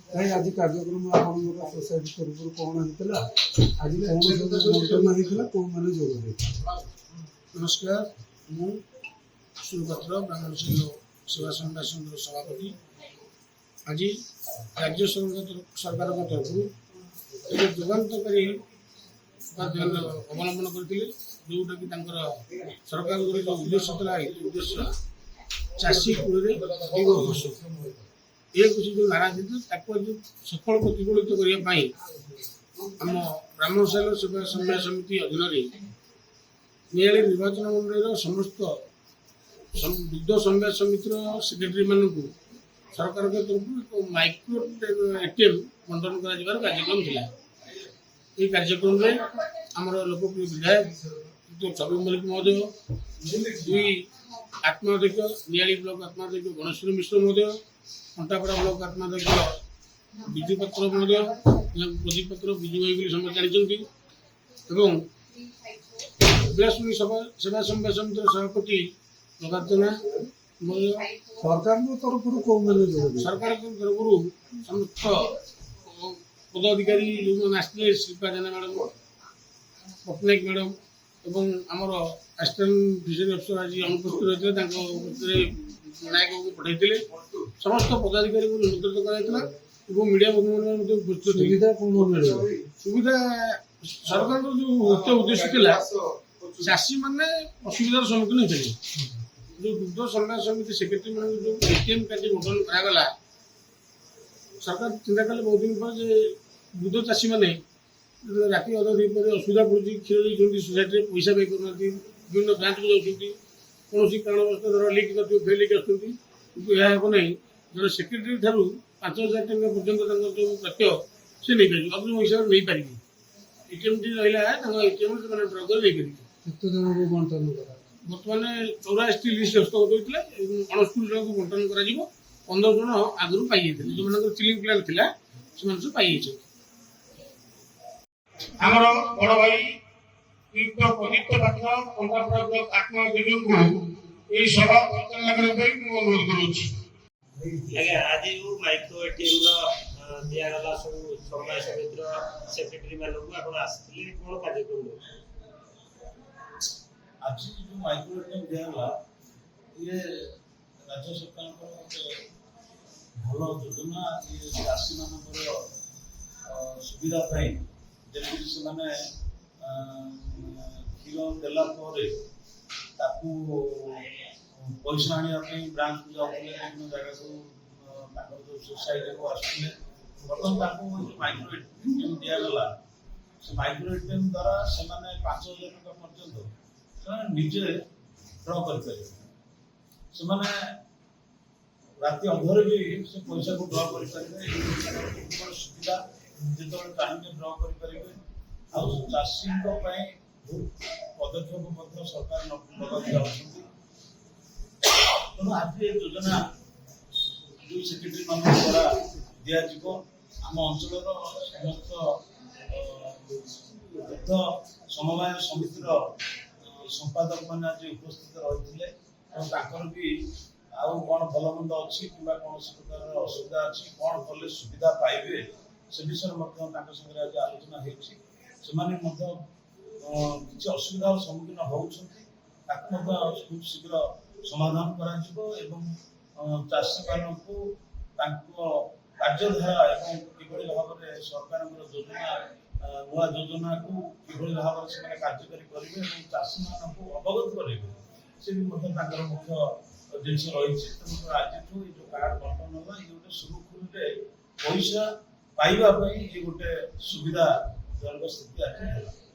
कहीं आज कार्यक्रम आपन सोसाइटी तरफ कौन होता आज बंटन होता कौन मैंने जोग नमस्कार मु सुरपात्र ब्राह्मण संघ सेवा संघ सभापति आज राज्य सरकार तरफ एक जुगान्तकारी अवलम्बन करते जोटा कि सरकार जो उद्देश्य था उद्देश्य चाषी कूल हस ये कुछ जो नारा जो सफल प्रतिफलित करने आम ब्राह्मण सेवा सेवा समन्वय समिति अधीन नियाली निर्वाचन मंडल समस्त दुग्ध समन्वय समितिर सेक्रेटरी मानक सरकार के तरफ एक माइक्रो एटीएम बंटन कर कार्यक्रम था। ये कार्यक्रम में आमर लोकप्रिय विधायक छवि मल्लिक महोदय दुई आत्माध्यक्ष नियाली ब्लॉक आत्माध्यक्ष गणेश्वर मिश्र महोदय कंटापड़ा ब्लॉक आत्माध्यक्ष विजु पत्र महोदय प्रदीप पत्र विजु भाई समस्त जानते बिलासपुर सेवा समन्वय समिति सभापति प्रभातना सरकार तरफ कौन मैंने जोग सरकार तरफ समस्त पदाधिकारी जो आसते शिल्पा जेना मैडम पट्टनायक मैडम एवं आमर असिस्टेंट फिशरी अफिसर आज अनुपस्थित रही विनायक को पठाई समस्त पदाधिकारी को निमंत्रित कराइला मीडिया बंधु सुविधा कौन मिले सुविधा सरकार जो मुख्य उद्देश्य था चाषी मैंने असुविधार सम्मुखीन होते जो दुग्ध समन्वय समिति सेक्रेटरी मान जो एटीएम कार्ड बंटन करागला सरकार चिंता कले बहुत दिन पर दुग्ध चाषी मैंने राति अधा दिन असुविधा पड़ी क्षीर देखते सोसाइटी पैसा पाई करना विभिन्न ब्रांच को जाती कौन कारणवश धर लिक न फेल लिक आसना जब सेक्रेटरी ठार 5,000 टଙ୍କା पर्यटन जो प्राप्य से नहीं पारे अब हिसाब से नहीं पारे एटीएम टी रहा एटीएम से ड्र कर बंटन बर्तमान 84 लिस्ट हस्तगत होता है 69 जन को बंटन कर 15 जन आगु पाई जो मान चिलिंग प्लान था से पाई आमर बड़ भाई प्रदीप पात्र कंटापड़ा ब्लॉक आत्माध्यक्ष को यही सभा परिचालन करने अनुरोध करुच्ची आज जो माइक्रो एटीएम दिगला सब समय समितिर सेक्रेटरी मानक आप आसते कौन कार्यक्रम आज जो माइक्रो एटीएम दिगला ये राज्य सरकार भल योजना ये चाषी मान सुविधा जमी से क्षीर देला पैसा आने ब्रांच को जाते विभिन्न जगह को सोसाइटी को आसते बर्तमान माइक्रो एटीएम दिगला से माइक्रो एटीएम द्वारा से 5,000 टଙ୍କା पर्यटन निजे ड्र कर राति अधर भी से पैसा को ड्र कर सुविधा जो चाहिए ड्र कर चाषी पदक्षेप सरकार तेणु आज ये योजना जो सेक्रेटरी मान द्वारा दिज्व आम अंचल समस्त दुग्ध समवाय समितिर संपादक मैंने आज उपस्थित रही भी आउ कौन भल मंद अच्छी कि कौन प्रकार असुविधा अच्छी कौन कले सुविधा पाइबे से विषय संगे आज आलोचना हो किसी असुविधार सम्मुखीन होती शीघ्र समाधान कर चाषी मान कार्यधारा एवं किभली भाव में सरकार योजना नुआ योजना को किभली भाव में कार्यकारी करेंगे चाषी मान अवगत करेंगे से भी मुख्य जिन रही तेणु आज जो कार्ड बंटन है ये गोटे सुरुखुरु पैसा पाइबा ये गोटे सुविधाजनक स्थिति आज है।